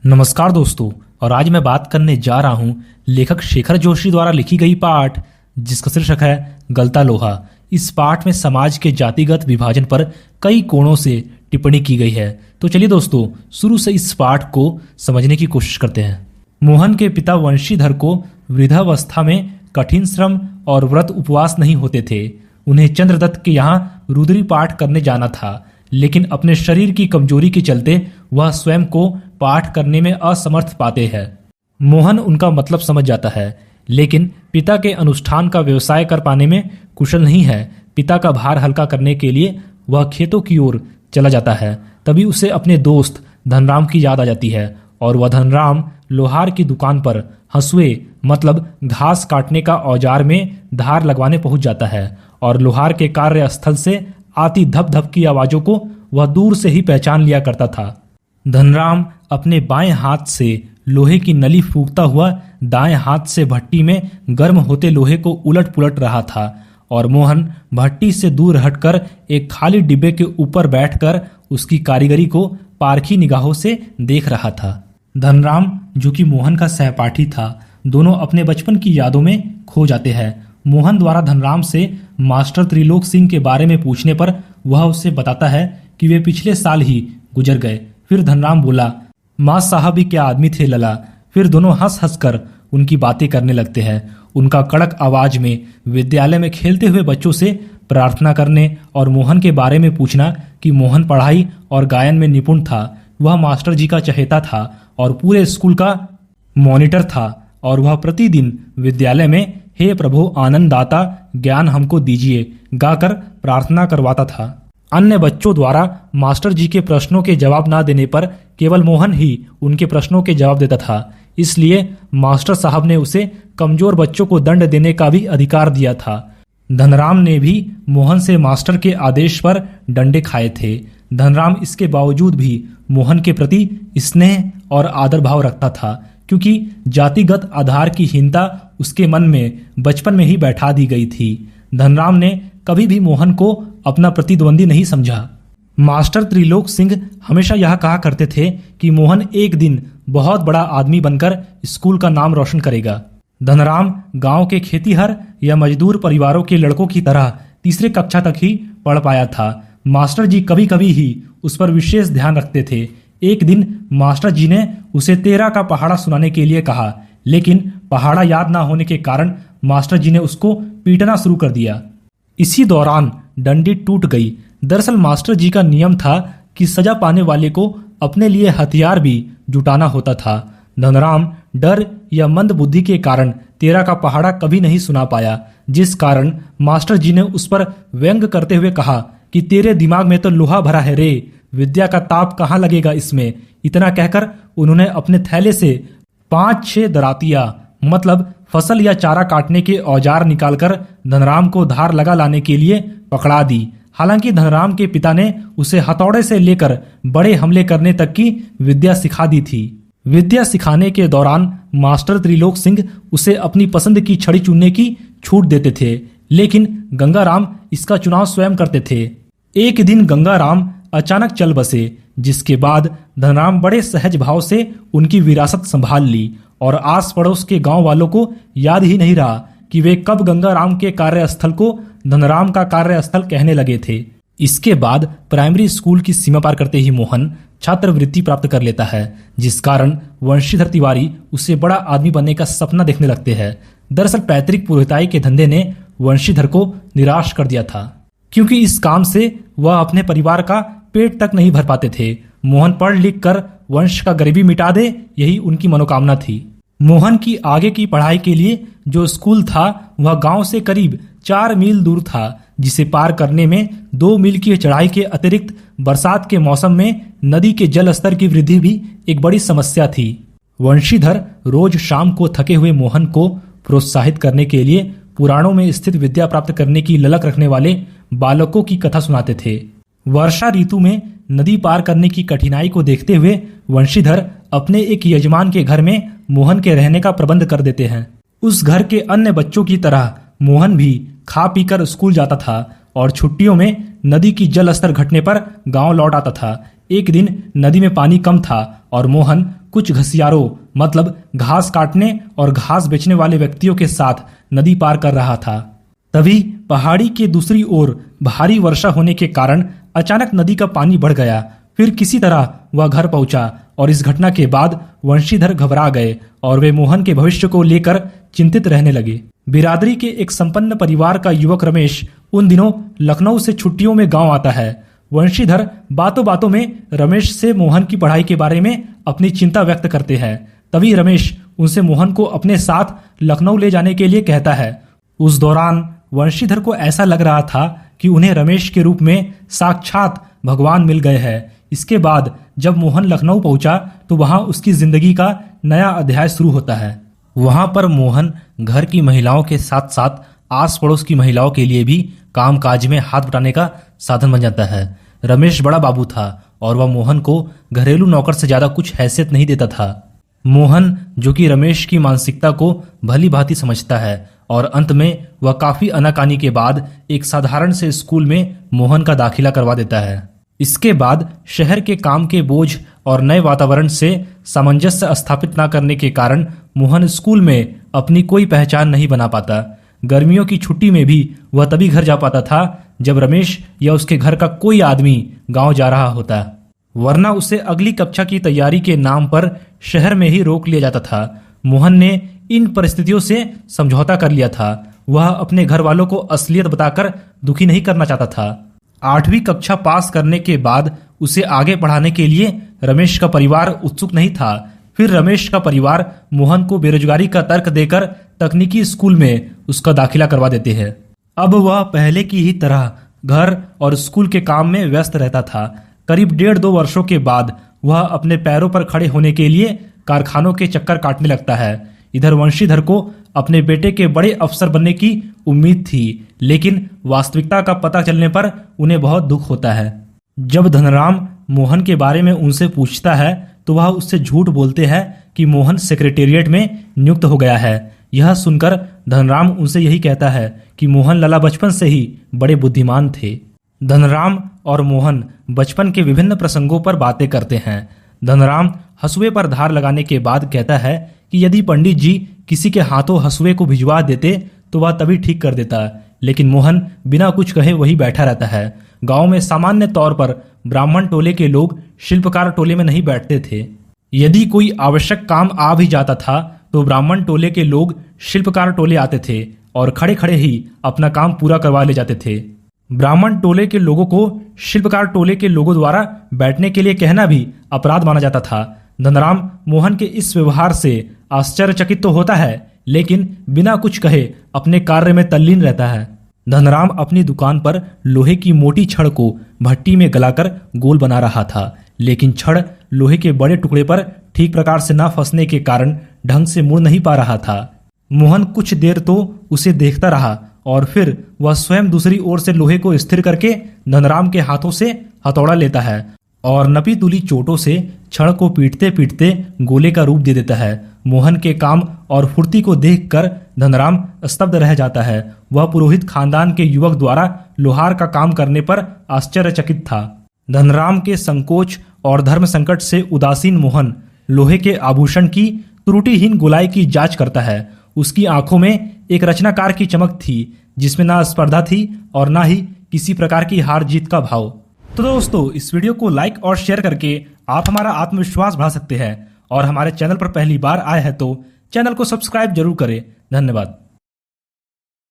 नमस्कार दोस्तों। और आज मैं बात करने जा रहा हूं लेखक शेखर जोशी द्वारा लिखी गई पाठ जिसका शीर्षक है गलता लोहा। इस पाठ में समाज के जातिगत विभाजन पर कई कोणों से टिप्पणी की गई है। तो चलिए दोस्तों, शुरू से इस पाठ को समझने की कोशिश करते हैं। मोहन के पिता वंशीधर को वृद्धावस्था में कठिन श्रम और व्रत उपवास नहीं होते थे। उन्हें चंद्रदत्त के यहाँ रुद्री पाठ करने जाना था, लेकिन अपने शरीर की कमजोरी के चलते वह स्वयं को पाठ करने में असमर्थ पाते हैं। मोहन उनका मतलब समझ जाता है, लेकिन पिता के अनुष्ठान का व्यवसाय कर पाने में कुशल नहीं है। पिता का भार हल्का करने के लिए वह खेतों की ओर चला जाता है। तभी उसे अपने दोस्त धनराम की याद आ जाती है और वह धनराम लोहार की दुकान पर हंसुए मतलब घास काटने का औजार में धार लगवाने पहुंच जाता है और लोहार के कार्यस्थल से आती धप धप की आवाजों को वह दूर से ही पहचान लिया करता था। धनराम अपने बाएं हाथ से लोहे की नली फूंकता हुआ दाएं हाथ से भट्टी में गर्म होते लोहे को उलट पुलट रहा था और मोहन भट्टी से दूर हटकर एक खाली डिब्बे के ऊपर बैठकर उसकी कारीगरी को पारखी निगाहों से देख रहा था। धनराम, जो कि मोहन का सहपाठी था, दोनों अपने बचपन की यादों में खो जाते हैं। मोहन द्वारा धनराम से मास्टर त्रिलोक सिंह के बारे में पूछने पर वह उसे बताता है कि वे पिछले साल ही गुजर गए। फिर धनराम बोला, माँ साहब भी क्या आदमी थे लला। फिर दोनों हंस हंस कर उनकी बातें करने लगते हैं। उनका कड़क आवाज में विद्यालय में खेलते हुए बच्चों से प्रार्थना करने और मोहन के बारे में पूछना कि मोहन पढ़ाई और गायन में निपुण था, वह मास्टर जी का चहेता था और पूरे स्कूल का मॉनिटर था और वह प्रतिदिन विद्यालय में हे प्रभु आनंद दाता ज्ञान हमको दीजिए गाकर प्रार्थना करवाता था। अन्य बच्चों द्वारा मास्टर जी के प्रश्नों के जवाब ना देने पर केवल मोहन ही उनके प्रश्नों के जवाब देता था। इसलिए मास्टर साहब ने उसे कमजोर बच्चों को दंड देने का भी अधिकार दिया था। धनराम ने भी मोहन से मास्टर के आदेश पर डंडे खाए थे। धनराम इसके बावजूद भी मोहन के प्रति स्नेह और आदर भाव रखता था, क्योंकि जातिगत आधार की हीनता उसके मन में बचपन में ही बैठा दी गई थी। धनराम ने कभी भी मोहन को अपना प्रतिद्वंदी नहीं समझा। मास्टर त्रिलोक सिंह हमेशा यह कहा करते थे कि मोहन एक दिन बहुत बड़ा आदमी बनकर स्कूल का नाम रोशन करेगा। धनराम गांव के खेतीहर या मजदूर परिवारों के लड़कों की तरह तीसरे कक्षा तक ही पढ़ पाया था। मास्टर जी कभी कभी ही उस पर विशेष ध्यान रखते थे। एक दिन मास्टर जी ने उसे 13 का पहाड़ा सुनाने के लिए कहा, लेकिन पहाड़ा याद ना होने के कारण मास्टर जी ने उसको पीटना शुरू कर दिया। इसी दौरान डंडी टूट गई। दरअसल मास्टर जी का नियम था कि सजा पाने वाले को अपने लिए हथियार भी जुटाना होता था। धनराम डर या मंद बुद्धि के कारण 13 का पहाड़ा कभी नहीं सुना पाया, जिस कारण मास्टर जी ने उस पर व्यंग करते हुए कहा कि तेरे दिमाग में तो लोहा भरा है रे, विद्या का ताप कहाँ लगेगा इसमें। इतना कहकर उन्होंने अपने थैले से 5-6 दरातिया मतलब फसल या चारा काटने के औजार निकालकर धनराम को धार लगा लाने के लिए पकड़ा दी। हालांकि धनराम के पिता ने उसे हथौड़े से लेकर बड़े हमले करने तक की विद्या सिखा दी थी। विद्या सिखाने के दौरान मास्टर त्रिलोक सिंह उसे अपनी पसंद की छड़ी चुनने की छूट देते थे, लेकिन गंगाराम इसका चुनाव स्वयं करते थे। एक दिन गंगाराम अचानक चल बसे, जिसके बाद धनराम बड़े सहज भाव से उनकी विरासत संभाल ली और आस पड़ोस के गांव वालों को याद ही नहीं रहा कि वे कब गंगाराम के कार्यस्थल को धनराम का कार्यस्थल कहने लगे थे। इसके बाद प्राइमरी स्कूल की सीमा पार करते ही मोहन छात्रवृत्ति प्राप्त कर लेता है, जिस कारण वंशीधर तिवारी उसे बड़ा आदमी बनने का सपना देखने लगते हैं। दरअसल पैतृक पुरोहिताई के धंधे ने वंशीधर को निराश कर दिया था, क्योंकि इस काम से वह अपने परिवार का पेट तक नहीं भर पाते थे। मोहन पढ़ लिख कर वंश का गरीबी मिटा दे, यही उनकी मनोकामना थी। मोहन की आगे की पढ़ाई के लिए जो स्कूल था वह गांव से करीब 4 मील दूर था, जिसे पार करने में 2 मील की चढ़ाई के अतिरिक्त बरसात के मौसम में नदी के जल स्तर की वृद्धि भी एक बड़ी समस्या थी। वंशीधर रोज शाम को थके हुए मोहन को प्रोत्साहित करने के लिए पुराणों में स्थित विद्या प्राप्त करने की ललक रखने वाले बालकों की कथा सुनाते थे। वर्षा ऋतु में नदी पार करने की कठिनाई को देखते हुए वंशीधर अपने एक यजमान के घर में मोहन के रहने का प्रबंध कर देते हैं। उस घर के अन्य बच्चों की तरह मोहन भी खा पीकर स्कूल जाता था और छुट्टियों में नदी की जल स्तर घटने पर गांव लौट आता था। एक दिन नदी में पानी कम था और मोहन कुछ घसियारों मतलब घास काटने और घास बेचने वाले व्यक्तियों के साथ नदी पार कर रहा था। तभी पहाड़ी के दूसरी ओर भारी वर्षा होने के कारण अचानक नदी का पानी बढ़ गया। फिर किसी तरह वह घर पहुंचा और इस घटना के बाद वंशीधर घबरा गए और वे मोहन के भविष्य को लेकर चिंतित रहने लगे। बिरादरी के एक संपन्न परिवार का युवक रमेश उन दिनों लखनऊ से छुट्टियों में गांव आता है। वंशीधर बातों बातों में रमेश से मोहन की पढ़ाई के बारे में अपनी चिंता व्यक्त करते हैं। तभी रमेश उनसे मोहन को अपने साथ लखनऊ ले जाने के लिए कहता है। उस दौरान वंशीधर को ऐसा लग रहा था कि उन्हें रमेश के रूप में साक्षात भगवान मिल गए हैं। इसके बाद जब मोहन लखनऊ पहुंचा तो वहां उसकी जिंदगी का नया अध्याय शुरू होता है। वहां पर मोहन घर की महिलाओं के साथ साथ आस पड़ोस की महिलाओं के लिए भी काम काज में हाथ बटाने का साधन बन जाता है। रमेश बड़ा बाबू था और वह मोहन को घरेलू नौकर से ज्यादा कुछ हैसियत नहीं देता था। मोहन जो कि रमेश की मानसिकता को भली भांति समझता है और अंत में वह काफी आनाकानी के बाद एक साधारण से स्कूल में मोहन का दाखिला करवा देता है। इसके बाद शहर के काम के बोझ और नए वातावरण से सामंजस्य स्थापित न करने के कारण मोहन स्कूल में अपनी कोई पहचान नहीं बना पाता। गर्मियों की छुट्टी में भी वह तभी घर जा पाता था जब रमेश या उसके घर का कोई आदमी गांव जा रहा होता, वरना उसे अगली कक्षा की तैयारी के नाम पर शहर में ही रोक लिया जाता था। मोहन ने इन परिस्थितियों से समझौता कर लिया था। वह अपने घर वालों को असलियत बताकर दुखी नहीं करना चाहता था। 8वीं कक्षा पास करने के बाद उसे आगे पढ़ाने के लिए रमेश का परिवार उत्सुक नहीं था। फिर रमेश का परिवार मोहन को बेरोजगारी का तर्क देकर तकनीकी स्कूल में उसका दाखिला करवा देते हैं। अब वह पहले की ही तरह घर और स्कूल के काम में व्यस्त रहता था। करीब 1.5-2 वर्षों के बाद वह अपने पैरों पर खड़े होने के लिए कारखानों के चक्कर काटने लगता है। इधर वंशीधर को अपने बेटे के बड़े अफसर बनने की उम्मीद थी, लेकिन वास्तविकता का पता चलने पर उन्हें बहुत दुख होता है। जब धनराम मोहन के बारे में उनसे पूछता है तो वह उससे झूठ बोलते हैं कि मोहन सेक्रेटेरिएट में नियुक्त हो गया है। यह सुनकर धनराम उनसे यही कहता है कि मोहन लाला बचपन से ही बड़े बुद्धिमान थे। धनराम और मोहन बचपन के विभिन्न प्रसंगों पर बातें करते हैं। धनराम हसुए पर धार लगाने के बाद कहता है कि यदि पंडित जी किसी के हाथों हसुए को भिजवा देते तो वह तभी ठीक कर देता, लेकिन मोहन बिना कुछ कहे वही बैठा रहता है। गांव में सामान्य तौर पर ब्राह्मण टोले के लोग शिल्पकार टोले में नहीं बैठते थे। यदि कोई आवश्यक काम आ भी जाता था तो ब्राह्मण टोले के लोग शिल्पकार टोले आते थे और खड़े खड़े ही अपना काम पूरा करवा ले जाते थे। ब्राह्मण टोले के लोगों को शिल्पकार टोले के लोगों द्वारा बैठने के लिए कहना भी अपराध माना जाता था। धनराम मोहन के इस व्यवहार से आश्चर्यचकित तो होता है, लेकिन बिना कुछ कहे अपने कार्य में तल्लीन रहता है। धनराम अपनी दुकान पर लोहे की मोटी छड़ को भट्टी में गलाकर गोल बना रहा था, लेकिन छड़ लोहे के बड़े टुकड़े पर ठीक प्रकार से न फंसने के कारण ढंग से मुड़ नहीं पा रहा था। मोहन कुछ देर तो उसे देखता रहा और फिर वह स्वयं दूसरी ओर से लोहे को स्थिर करके धनराम के हाथों से हथौड़ा लेता है और नपी तुली चोटों से छड़ को पीटते पीटते गोले का रूप दे देता है। मोहन के काम और फुर्ती को देखकर धनराम स्तब्ध रह जाता है। वह पुरोहित खानदान के युवक द्वारा लोहार का काम करने पर आश्चर्यचकित था। धनराम के संकोच और धर्म संकट से उदासीन मोहन लोहे के आभूषण की त्रुटिहीन गोलाई की जांच करता है। उसकी आंखों में एक रचनाकार की चमक थी जिसमें ना स्पर्धा थी और ना ही किसी प्रकार की हार जीत का भाव। तो दोस्तों, इस वीडियो को लाइक और शेयर करके आप हमारा आत्मविश्वास बढ़ा सकते हैं और हमारे चैनल पर पहली बार आए हैं तो चैनल को सब्सक्राइब जरूर करें। धन्यवाद।